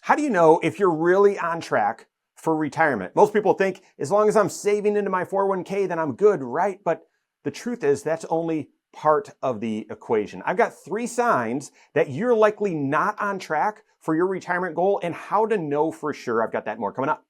How do you know if you're really on track for retirement? Most people think as long as I'm saving into my 401k, then I'm good, right? But the truth is that's only part of the equation. I've got 3 signs that you're likely not on track for your retirement goal and how to know for sure. I've got that more coming up.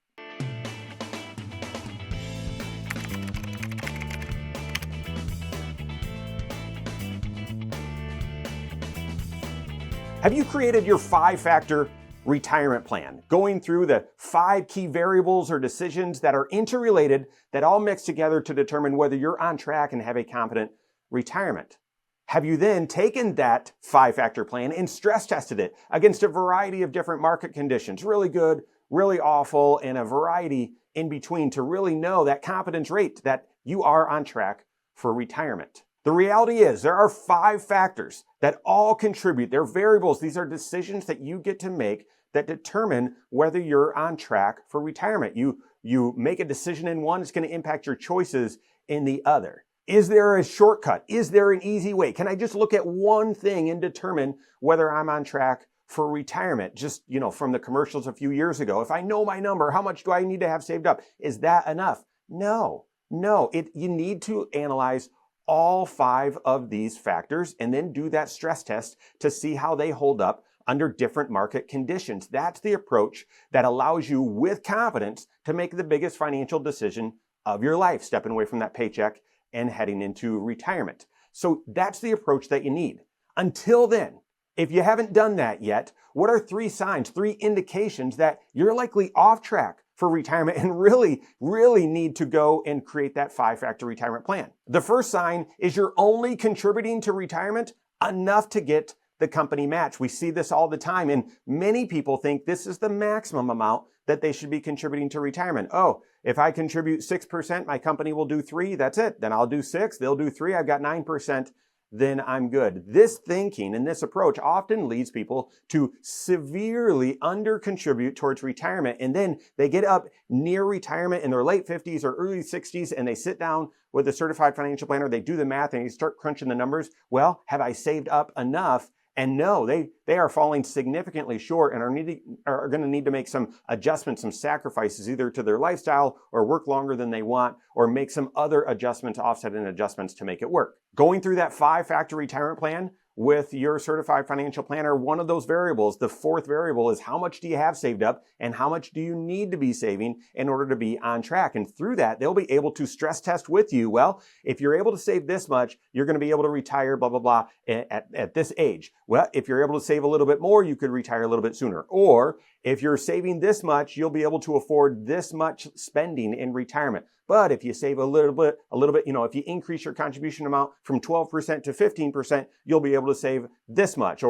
Have you created your 5-factor retirement plan, going through the 5 key variables or decisions that are interrelated that all mix together to determine whether you're on track and have a confident retirement? Have you then taken that 5-factor plan and stress tested it against a variety of different market conditions, really good, really awful, and a variety in between to really know that confidence rate that you are on track for retirement? The reality is there are 5 factors that all contribute. They're variables. These are decisions that you get to make that determine whether you're on track for retirement. You make a decision in one, it's going to impact your choices in the other. Is there a shortcut? Is there an easy way? Can I just look at one thing and determine whether I'm on track for retirement? Just, from the commercials a few years ago, if I know my number, how much do I need to have saved up? Is that enough? No. You need to analyze all 5 of these factors and then do that stress test to see how they hold up under different market conditions. That's the approach that allows you with confidence to make the biggest financial decision of your life, stepping away from that paycheck and heading into retirement. So that's the approach that you need. Until then, if you haven't done that yet, what are 3 signs, 3 indications that you're likely off track for retirement and really need to go and create that 5-factor retirement plan? The first sign is you're only contributing to retirement enough to get the company match. We see this all the time, and many people think this is the maximum amount that they should be contributing to retirement. Oh, if I contribute 6%, my company will do 3, that's it. Then I'll do 6, they'll do 3, I've got 9%. Then I'm good. This thinking and this approach often leads people to severely under-contribute towards retirement. And then they get up near retirement in their late 50s or early 60s and they sit down with a certified financial planner, they do the math and they start crunching the numbers. Well, have I saved up enough? And no, they are falling significantly short and are going to need to make some adjustments, some sacrifices, either to their lifestyle or work longer than they want, or make some other adjustments, offsetting adjustments to make it work. Going through that 5-factor retirement plan with your certified financial planner, one of those variables, the 4th variable, is how much do you have saved up and how much do you need to be saving in order to be on track? And through that, they'll be able to stress test with you. Well, if you're able to save this much, you're going to be able to retire, blah, blah, blah, at this age. Well, if you're able to save a little bit more, you could retire a little bit sooner. Or if you're saving this much, you'll be able to afford this much spending in retirement. But if you save a little bit, if you increase your contribution amount from 12% to 15%, you'll be able to save this much,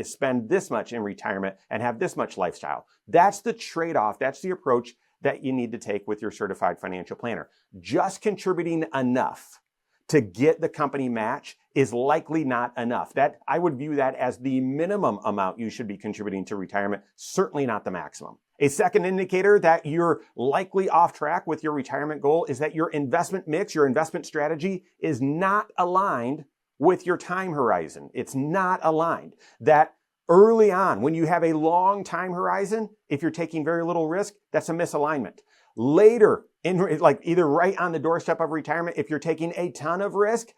spend this much in retirement and have this much lifestyle. That's the trade-off. That's the approach that you need to take with your certified financial planner. Just contributing enough to get the company match is likely not enough. I would view that as the minimum amount you should be contributing to retirement, certainly not the maximum. A second indicator that you're likely off track with your retirement goal is that your investment mix, your investment strategy is not aligned with your time horizon. It's not aligned. That early on, when you have a long time horizon, if you're taking very little risk, that's a misalignment. Later, either right on the doorstep of retirement, if you're taking a ton of risk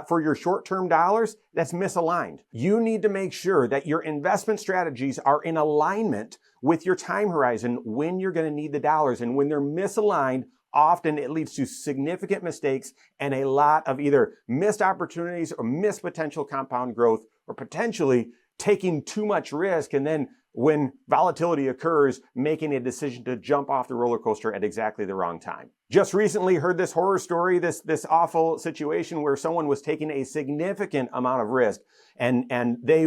for your short-term dollars, that's misaligned. You need to make sure that your investment strategies are in alignment with your time horizon when you're going to need the dollars. And when they're misaligned, often it leads to significant mistakes and a lot of either missed opportunities or missed potential compound growth, or potentially taking too much risk and then when volatility occurs, making a decision to jump off the roller coaster at exactly the wrong time. Just recently heard this horror story, this awful situation where someone was taking a significant amount of risk and they,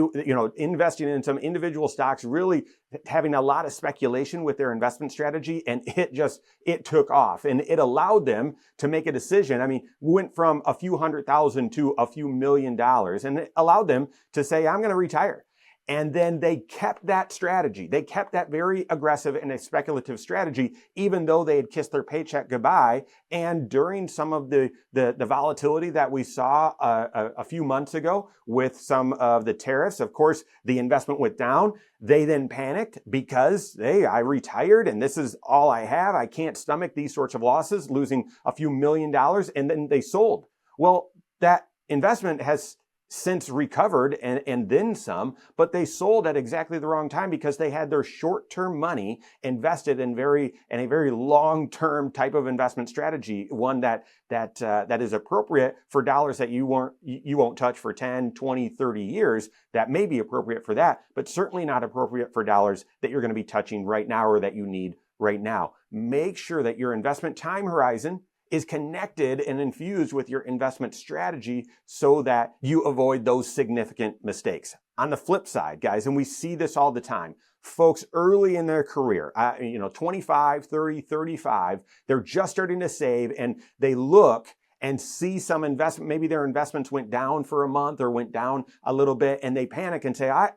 investing in some individual stocks, really having a lot of speculation with their investment strategy, and it took off and it allowed them to make a decision. Went from a few $100,000 to a few $1 million, and it allowed them to say, I'm going to retire. And then they kept that strategy. They kept that very aggressive and a speculative strategy, even though they had kissed their paycheck goodbye. And during some of the volatility that we saw a few months ago with some of the tariffs, of course, the investment went down. They then panicked because, hey, I retired and this is all I have. I can't stomach these sorts of losses, losing a few $1 million, and then they sold. Well, that investment has since recovered and then some, but they sold at exactly the wrong time because they had their short-term money invested in a very long-term type of investment strategy, one that is appropriate for dollars that you won't touch for 10, 20, 30 years. That may be appropriate for that, but certainly not appropriate for dollars that you're going to be touching right now or that you need right now. Make sure that your investment time horizon is connected and infused with your investment strategy so that you avoid those significant mistakes. On the flip side, guys, and we see this all the time, folks early in their career, 25, 30, 35, they're just starting to save and they look and see some investment, maybe their investments went down for a month or went down a little bit, and they panic and say, I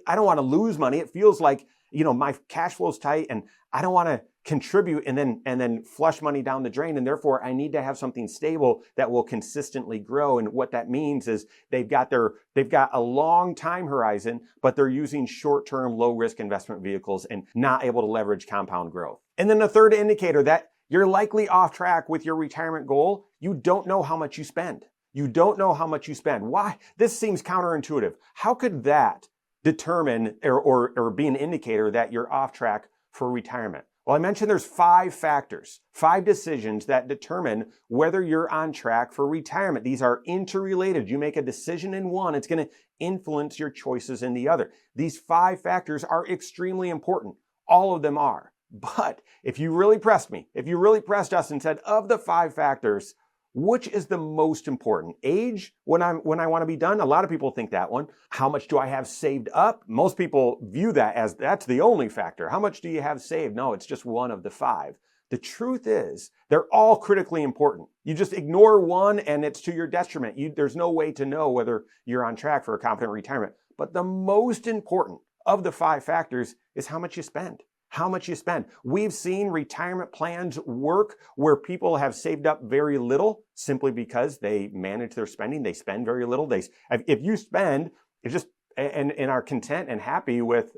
don't want to lose money. It feels like, my cash flow's tight and I don't want to contribute and then flush money down the drain. And therefore I need to have something stable that will consistently grow. And what that means is they've got a long time horizon, but they're using short-term low risk investment vehicles and not able to leverage compound growth. And then the third indicator that you're likely off track with your retirement goal, you don't know how much you spend. You don't know how much you spend. Why? This seems counterintuitive. How could that determine or be an indicator that you're off track for retirement? Well, I mentioned there's 5 factors, 5 decisions that determine whether you're on track for retirement. These are interrelated. You make a decision in one, it's going to influence your choices in the other. These 5 factors are extremely important. All of them are. But if you really pressed me, if you really pressed us and said, of the 5 factors, which is the most important? Age, when I want to be done? A lot of people think that one. How much do I have saved up? Most people view that as that's the only factor. How much do you have saved? No, it's just one of the 5. The truth is, they're all critically important. You just ignore one and it's to your detriment. There's no way to know whether you're on track for a confident retirement. But the most important of the 5 factors is how much you spend. How much you spend. We've seen retirement plans work where people have saved up very little simply because they manage their spending. They spend very little. If you spend, it's just and are content and happy with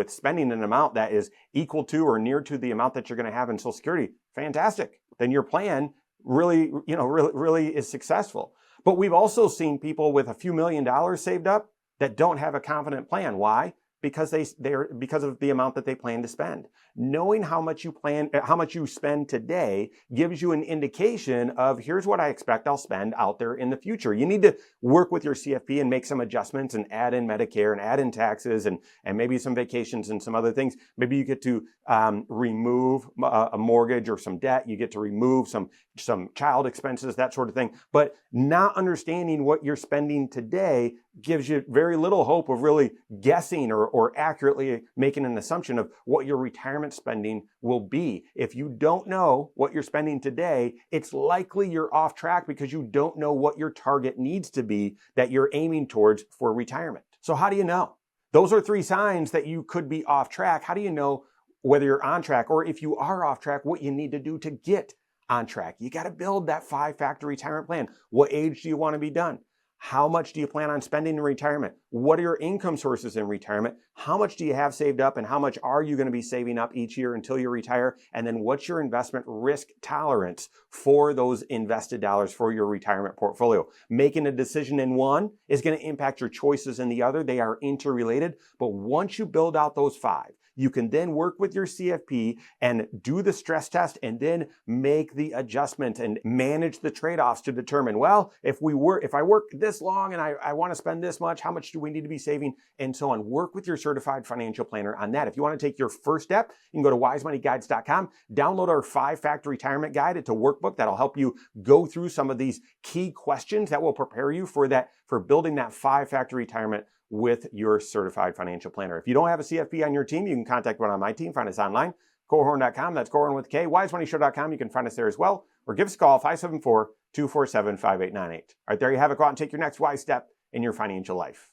spending an amount that is equal to or near to the amount that you're going to have in Social Security, fantastic. Then your plan really is successful. But we've also seen people with a few $1 million saved up that don't have a confident plan. Why? Because because of the amount that they plan to spend. Knowing how much you spend today gives you an indication of here's what I expect I'll spend out there in the future. You need to work with your CFP and make some adjustments and add in Medicare and add in taxes and maybe some vacations and some other things. Maybe you get to remove a mortgage or some debt. You get to remove some child expenses, that sort of thing. But not understanding what you're spending today gives you very little hope of really guessing or accurately making an assumption of what your retirement spending will be. If you don't know what you're spending today, it's likely you're off track because you don't know what your target needs to be that you're aiming towards for retirement. So how do you know? Those are 3 signs that you could be off track. How do you know whether you're on track, or if you are off track, what you need to do to get on track? You got to build that 5-factor retirement plan. What age do you want to be done? How much do you plan on spending in retirement? What are your income sources in retirement? How much do you have saved up and how much are you going to be saving up each year until you retire? And then what's your investment risk tolerance for those invested dollars for your retirement portfolio? Making a decision in one is going to impact your choices in the other. They are interrelated. But once you build out those 5, you can then work with your CFP and do the stress test and then make the adjustment and manage the trade-offs to determine, well, if I work this long and I want to spend this much, how much do we need to be saving, and so on. Work with your certified financial planner on that. If you want to take your first step, you can go to wisemoneyguides.com, download our 5-factor retirement guide. It's a workbook that'll help you go through some of these key questions that will prepare you for building that 5-factor retirement with your certified financial planner. If you don't have a CFP on your team, you can contact one on my team. Find us online, Korhorn.com. That's Korhorn with K. WiseMoneyShow.com. You can find us there as well. Or give us a call, 574-247-5898. All right, there you have it. Go out and take your next wise step in your financial life.